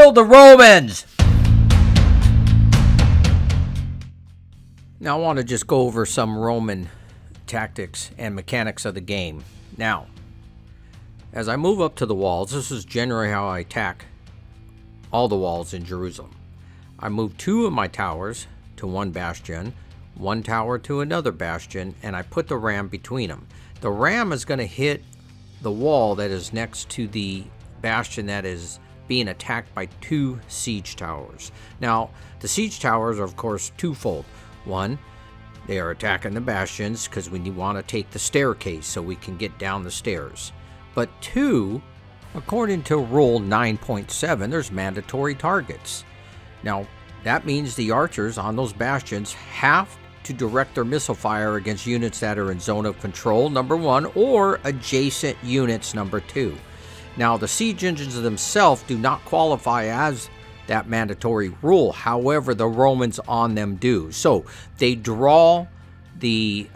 Kill the Romans! Now I want to just go over some Roman tactics and mechanics of the game. Now, as I move up to the walls, this is generally how I attack all the walls in Jerusalem. I move 2 of my towers to one bastion, 1 tower to another bastion, and I put the ram between them. The ram is going to hit the wall that is next to the bastion that is being attacked by 2 siege towers. Now, the siege towers are, of course, twofold. One, they are attacking the bastions because we want to take the staircase so we can get down the stairs. But 2, according to Rule 9.7, there's mandatory targets. Now, that means the archers on those bastions have to direct their missile fire against units that are in zone of control, number 1, or adjacent units, number 2. Now, the siege engines themselves do not qualify as that mandatory rule. However, the Romans on them do. So they draw the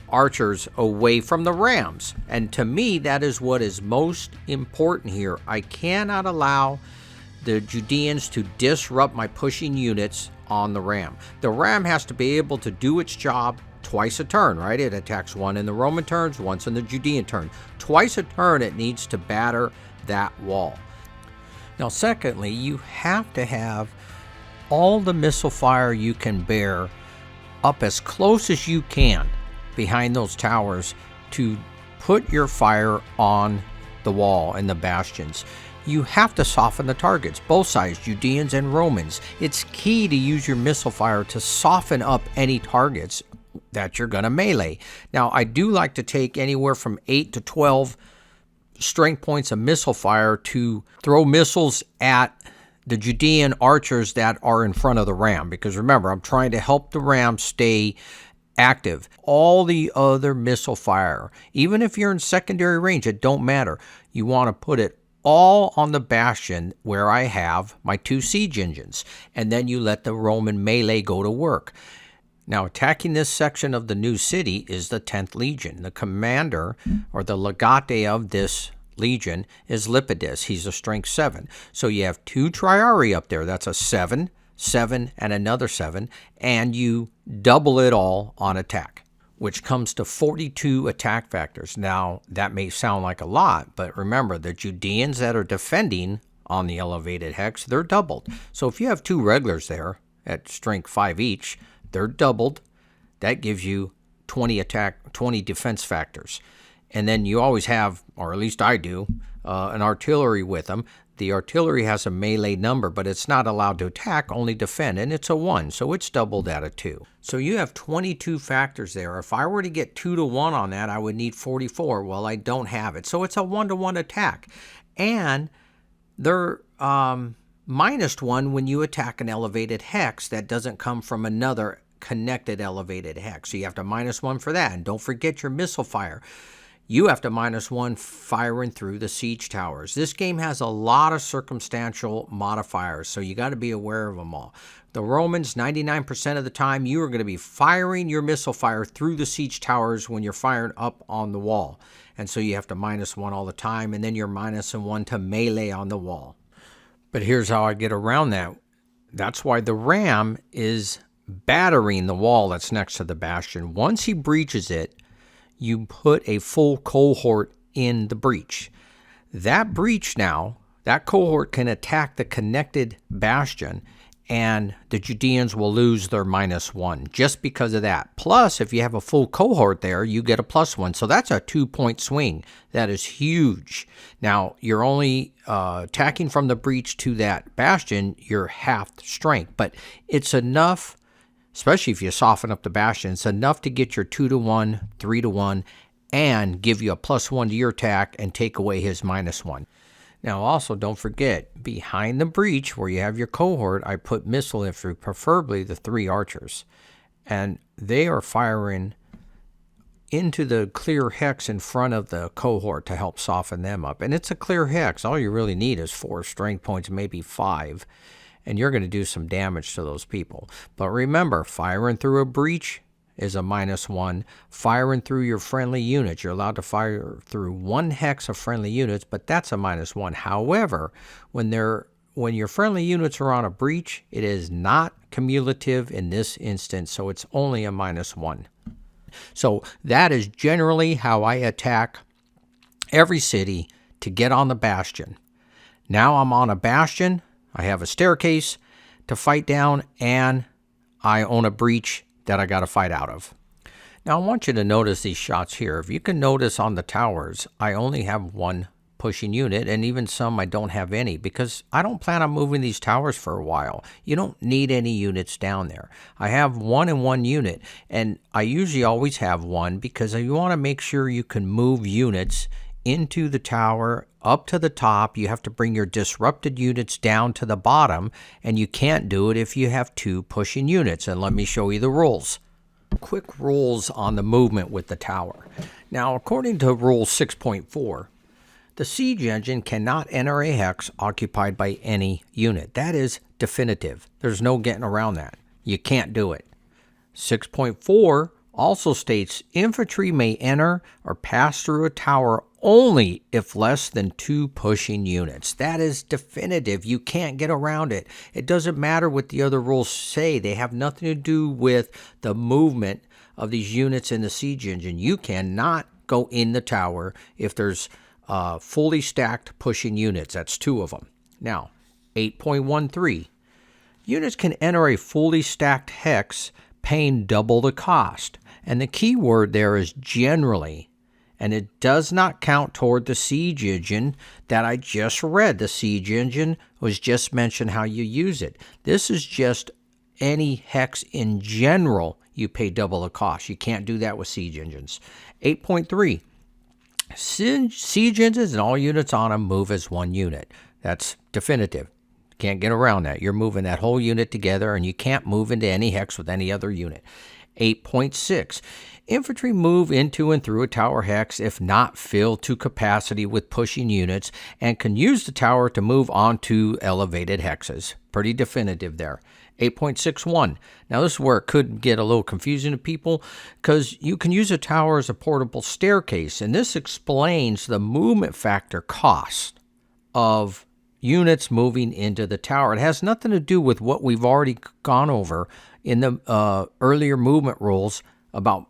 archers away from the rams. And to me, that is what is most important here. I cannot allow the Judeans to disrupt my pushing units on the ram. The ram has to be able to do its job twice a turn, right? It attacks 1 in the Roman turns, once in the Judean turn. Twice a turn it needs to batter that wall. Now, secondly, you have to have all the missile fire you can bear up as close as you can behind those towers to put your fire on the wall and the bastions. You have to soften the targets, both sides, Judeans and Romans. It's key to use your missile fire to soften up any targets that you're going to melee. Now, I do like to take anywhere from 8 to 12 strength points of missile fire to throw missiles at the Judean archers that are in front of the ram. Because remember, I'm trying to help the ram stay active. All the other missile fire, even if you're in secondary range, it don't matter. You want to put it all on the bastion where I have my 2 siege engines. And then you let the Roman melee go to work. Now, attacking this section of the new city is the 10th Legion. The commander, or the legate of this legion, is Lepidus. He's a strength 7. So you have 2 Triarii up there. That's a 7, 7, and another 7. And you double it all on attack, which comes to 42 attack factors. Now, that may sound like a lot, but remember, the Judeans that are defending on the elevated hex, they're doubled. So if you have 2 regulars there at strength 5 each, they're doubled. That gives you 20 defense factors. And then you always have, or at least I do, an artillery with them. The artillery has a melee number, but it's not allowed to attack, only defend, and it's a 1, so it's doubled at a 2. So you have 22 factors there. If I were to get 2 to 1 on that, I would need 44. Well, I don't have it. So it's a 1-to-1 attack. And they're -1 when you attack an elevated hex that doesn't come from another connected elevated hex. So you have to -1 for that. And don't forget your missile fire. You have to -1 firing through the siege towers. This game has a lot of circumstantial modifiers, so you got to be aware of them all. The Romans, 99% of the time, you are going to be firing your missile fire through the siege towers when you're firing up on the wall. And so you have to -1 all the time, and then you're -1 to melee on the wall. But here's how I get around that. That's why the ram is battering the wall that's next to the bastion. Once he breaches it, you put a full cohort in the breach. That breach now, that cohort can attack the connected bastion, and the Judeans will lose their -1 just because of that. Plus, if you have a full cohort there, you get a +1. So that's a 2-point swing. That is huge. Now, you're only attacking from the breach to that bastion, you're half strength, but it's enough. Especially if you soften up the bastion, it's enough to get your 2-to-1, 3-to-1, and give you a +1 to your attack and take away his -1. Now, also, don't forget, behind the breach where you have your cohort, I put missile infantry, preferably the 3 archers. And they are firing into the clear hex in front of the cohort to help soften them up. And it's a clear hex. All you really need is 4 strength points, maybe 5. And you're going to do some damage to those people. But remember, firing through a breach is a -1. Firing through your friendly units, you're allowed to fire through 1 hex of friendly units, but that's a -1. However, when they're when your friendly units are on a breach, it is not cumulative in this instance, so it's only a -1. So that is generally how I attack every city to get on the bastion. Now I'm on a bastion, I have a staircase to fight down, and I own a breach that I got to fight out of. Now I want you to notice these shots here. If you can notice on the towers, I only have one pushing unit, and even some I don't have any, because I don't plan on moving these towers for a while. You don't need any units down there. I have 1 and 1 unit, and I usually always have 1 because you want to make sure you can move units into the tower up to the top. You have to bring your disrupted units down to the bottom, and you can't do it if you have 2 pushing units. And let me show you the rules. Quick rules on the movement with the tower. Now, according to rule 6.4, the siege engine cannot enter a hex occupied by any unit. That is definitive. There's no getting around that. You can't do it. 6.4 also states infantry may enter or pass through a tower only if less than 2 pushing units. That is definitive. You can't get around it. It doesn't matter what the other rules say. They have nothing to do with the movement of these units in the siege engine. You cannot go in the tower if there's fully stacked pushing units. That's 2 of them. Now, 8.13. Units can enter a fully stacked hex paying double the cost. And the key word there is generally. And it does not count toward the siege engine that I just read. The siege engine was just mentioned how you use it. This is just any hex in general, you pay double the cost. You can't do that with siege engines. 8.3. Siege engines and all units on them move as 1 unit. That's definitive. Can't get around that. You're moving that whole unit together, and you can't move into any hex with any other unit. 8.6. Infantry move into and through a tower hex if not filled to capacity with pushing units, and can use the tower to move onto elevated hexes. Pretty definitive there. 8.61. Now this is where it could get a little confusing to people, because you can use a tower as a portable staircase, and this explains the movement factor cost of units moving into the tower. It has nothing to do with what we've already gone over in the earlier movement rules about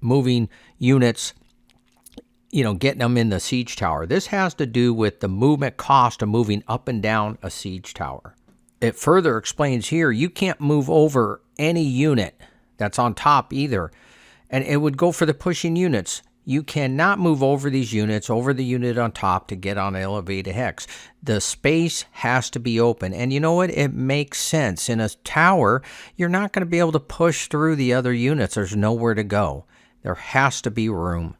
moving units, getting them in the siege tower. This has to do with the movement cost of moving up and down a siege tower. It further explains here, you can't move over any unit that's on top either. And it would go for the pushing units. You cannot move over these units, over the unit on top to get on an elevated hex. The space has to be open. And you know what? It makes sense. In a tower, you're not going to be able to push through the other units. There's nowhere to go. There has to be room.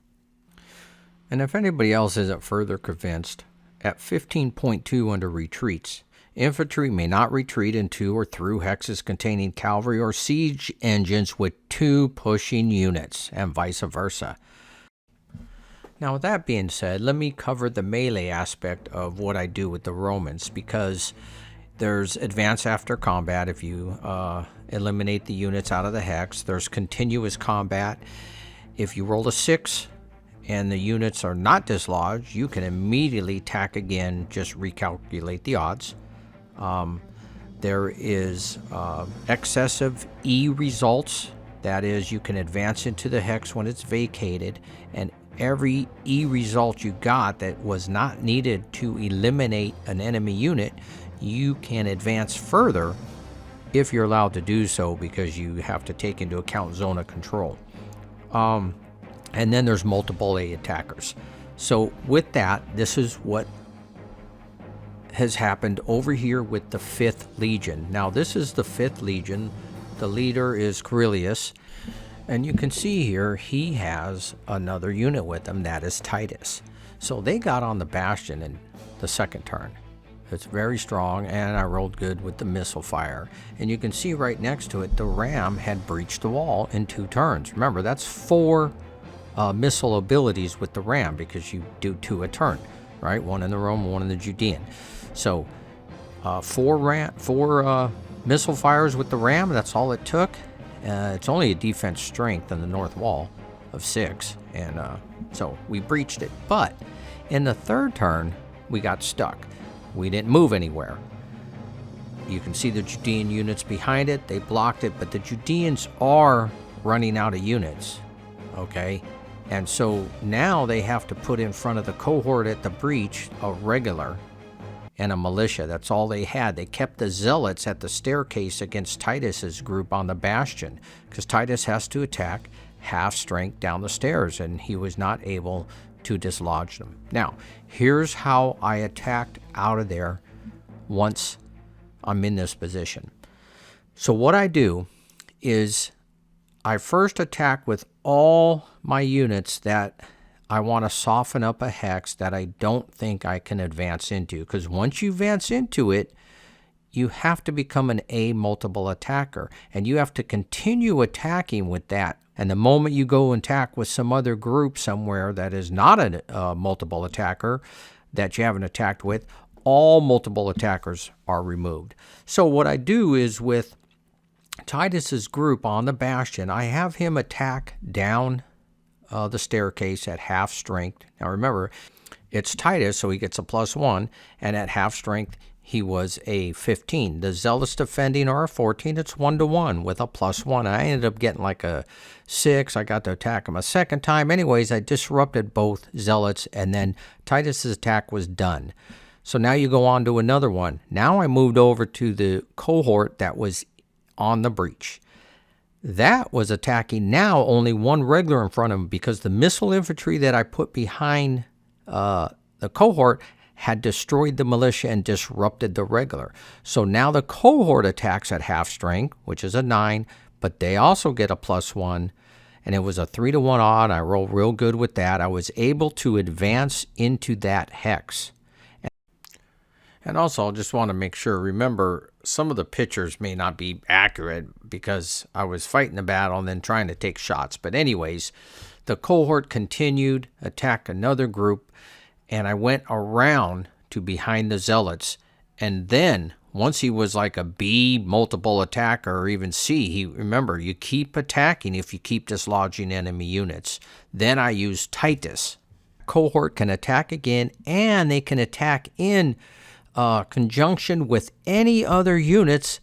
And if anybody else isn't further convinced, at 15.2 under retreats, infantry may not retreat into or through hexes containing cavalry or siege engines with 2 pushing units, and vice versa. Now, with that being said, let me cover the melee aspect of what I do with the Romans, because there's advance after combat if you eliminate the units out of the hex. There's continuous combat. If you roll a 6 and the units are not dislodged, you can immediately attack again, just recalculate the odds. There is excessive E results. That is, you can advance into the hex when it's vacated, and every E result you got that was not needed to eliminate an enemy unit, you can advance further if you're allowed to do so, because you have to take into account zone of control. And then there's multiple A attackers. So with that, this is what has happened over here with the 5th Legion. Now this is the 5th Legion. The leader is Quirinius. And you can see here, he has another unit with him, that is Titus. So they got on the bastion in the 2nd turn. It's very strong, and I rolled good with the missile fire. And you can see right next to it, the ram had breached the wall in 2 turns. Remember, that's 4 missile abilities with the ram, because you do 2 a turn, right? 1 in the Roman, 1 in the Judean. So 4 missile fires with the ram, that's all it took. It's only a defense strength on the north wall of 6, and so we breached it. But in the 3rd turn, we got stuck. We didn't move anywhere. You can see the Judean units behind it. They blocked it, but the Judeans are running out of units, okay? And so now they have to put in front of the cohort at the breach a regular and a militia. That's all they had. They kept the zealots at the staircase against Titus's group on the bastion, because Titus has to attack half strength down the stairs, and he was not able to dislodge them. Now, here's how I attacked out of there once I'm in this position. So what I do is I first attack with all my units that I want to soften up a hex that I don't think I can advance into, because once you advance into it, you have to become an A multiple attacker, and you have to continue attacking with that. And the moment you go and attack with some other group somewhere that is not a multiple attacker that you haven't attacked with, all multiple attackers are removed. So what I do is with Titus's group on the bastion, I have him attack down the staircase at half strength. Now remember, it's Titus, so he gets a +1, and at half strength, he was a 15. The zealots defending are a 14. It's 1-to-1 with a +1. I ended up getting like a 6. I got to attack him a second time. Anyways, I disrupted both zealots, and then Titus's attack was done. So now you go on to another one. Now I moved over to the cohort that was on the breach. That was attacking now only one regular in front of him, because the missile infantry that I put behind the cohort had destroyed the militia and disrupted the regular. So now the cohort attacks at half strength, which is a 9, but they also get a +1, and it was a 3-to-1 odd. I rolled real good with that. I was able to advance into that hex. And also, I just want to make sure, remember, some of the pictures may not be accurate because I was fighting the battle and then trying to take shots. But anyways, the cohort continued, attacked another group, and I went around to behind the zealots. And then, once he was like a B multiple attacker or even C, remember, you keep attacking if you keep dislodging enemy units. Then I used Titus. Cohort can attack again, and they can attack in conjunction with any other units,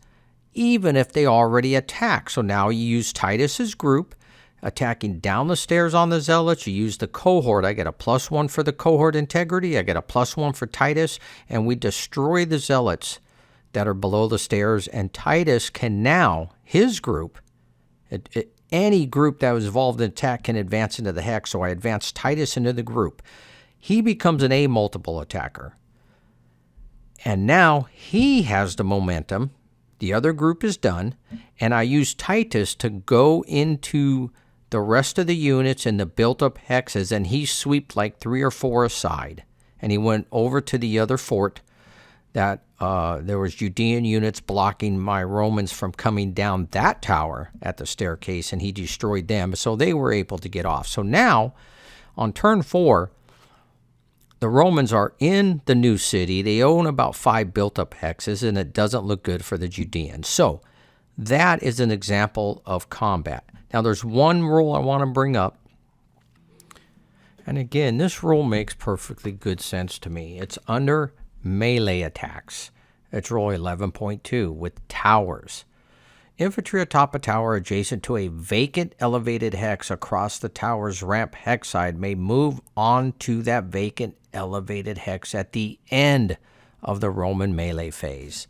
even if they already attack. So now you use Titus's group attacking down the stairs on the zealots. You use the cohort. I get a +1 for the cohort integrity. I get a +1 for Titus, and we destroy the zealots that are below the stairs. And Titus can now, his group, any group that was involved in attack can advance into the hex. So I advance Titus into the group. He becomes an A multiple attacker. And now he has the momentum. The other group is done. And I use Titus to go into the rest of the units in the built-up hexes, and he swept like 3 or 4 aside. And he went over to the other fort that there was Judean units blocking my Romans from coming down that tower at the staircase, and he destroyed them. So they were able to get off. So now, on turn 4, the Romans are in the new city. They own about 5 built-up hexes, and it doesn't look good for the Judeans. So that is an example of combat. Now, there's one rule I want to bring up. And again, this rule makes perfectly good sense to me. It's under melee attacks. It's rule 11.2 with towers. Infantry atop a tower adjacent to a vacant elevated hex across the tower's ramp hex side may move on to that vacant elevated hex at the end of the Roman melee phase.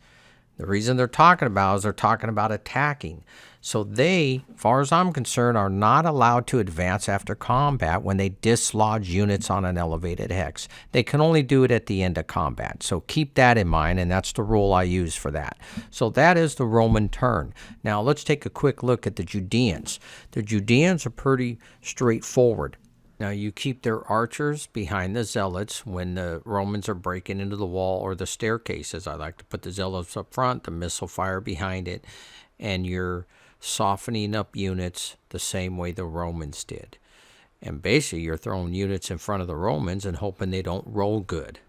The reason they're talking about is they're talking about attacking. So they, as far as I'm concerned, are not allowed to advance after combat when they dislodge units on an elevated hex. They can only do it at the end of combat. So keep that in mind, and that's the rule I use for that. So that is the Roman turn. Now let's take a quick look at the Judeans. The Judeans are pretty straightforward. Now you keep their archers behind the zealots when the Romans are breaking into the wall or the staircases. I like to put the zealots up front, the missile fire behind it, and you're softening up units the same way the Romans did. And basically you're throwing units in front of the Romans and hoping they don't roll good.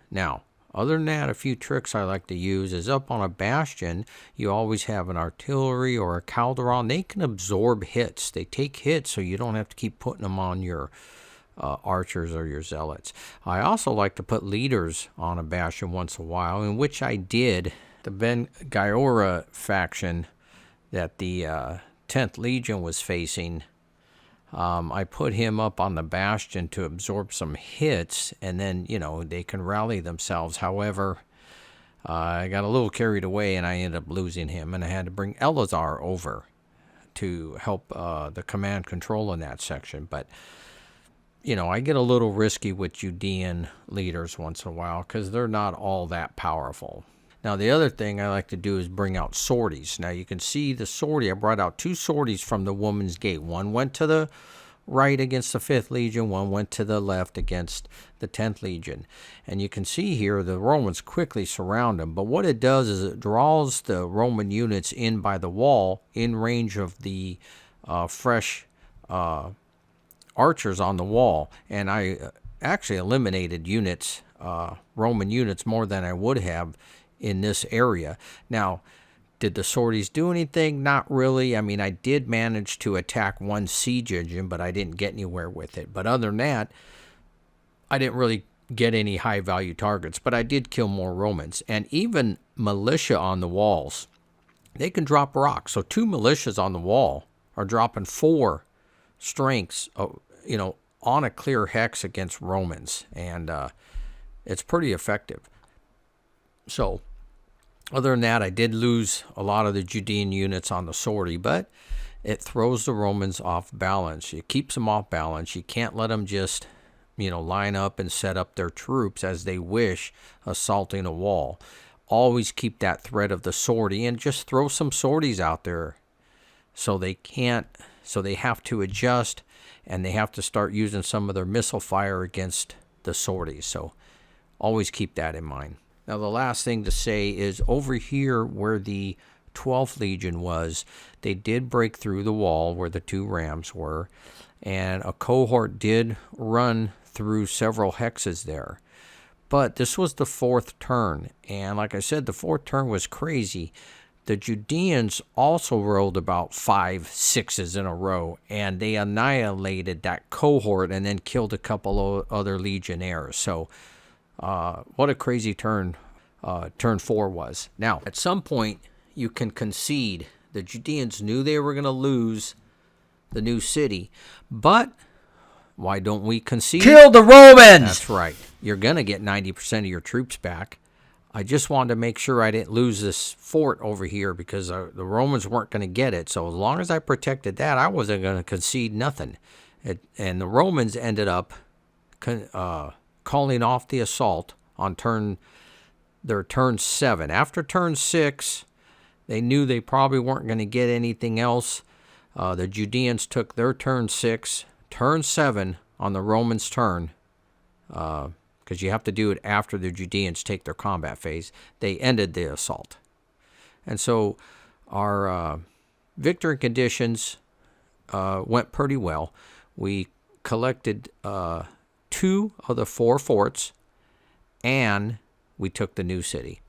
Now, other than that, a few tricks I like to use is up on a bastion, you always have an artillery or a Calderon. They can absorb hits. They take hits, so you don't have to keep putting them on your archers or your zealots. I also like to put leaders on a bastion once in a while, in which I did the Ben Giora faction that the 10th Legion was facing, I put him up on the bastion to absorb some hits, and then, you know, they can rally themselves. However, I got a little carried away, and I ended up losing him, and I had to bring Elazar over to help the command control in that section. But, you know, I get a little risky with Judean leaders once in a while because they're not all that powerful. Now, the other thing I like to do is bring out sorties. Now, you can see the sortie. I brought out 2 sorties from the Woman's Gate. One went to the right against the 5th Legion. One went to the left against the 10th Legion. And you can see here the Romans quickly surround them. But what it does is it draws the Roman units in by the wall in range of the fresh archers on the wall. And I actually eliminated units, Roman units, more than I would have in this area. Now, did the sorties do anything? Not really. I mean, I did manage to attack 1 siege engine, but I didn't get anywhere with it. But other than that, I didn't really get any high-value targets, but I did kill more Romans. And even militia on the walls, they can drop rocks. So 2 militias on the wall are dropping 4 strengths, you know, on a clear hex against Romans. And it's pretty effective. So, other than that, I did lose a lot of the Judean units on the sortie, but it throws the Romans off balance. It keeps them off balance. You can't let them just, you know, line up and set up their troops as they wish, assaulting a wall. Always keep that threat of the sortie and just throw some sorties out there so they have to adjust, and they have to start using some of their missile fire against the sorties. So, always keep that in mind. Now, the last thing to say is over here where the 12th Legion was, they did break through the wall where the 2 rams were, and a cohort did run through several hexes there. But this was the 4th turn, and like I said, the 4th turn was crazy. The Judeans also rolled about 5 6s in a row, and they annihilated that cohort and then killed a couple of other legionnaires. So, what a crazy turn turn 4 was. Now, at some point, you can concede. The Judeans knew they were going to lose the new city, but why don't we concede? Kill the Romans! That's right. You're going to get 90% of your troops back. I just wanted to make sure I didn't lose this fort over here because the Romans weren't going to get it. So as long as I protected that, I wasn't going to concede nothing. And the Romans ended up calling off the assault on their turn 7. After turn 6, they knew they probably weren't going to get anything else. The Judeans took their turn 6, turn 7 on the Romans' turn, because you have to do it after the Judeans take their combat phase. They ended the assault. And so our victory conditions went pretty well. We collected 2 of the 4 forts, and we took the new city.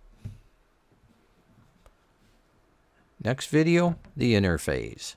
Next video, the inner phase.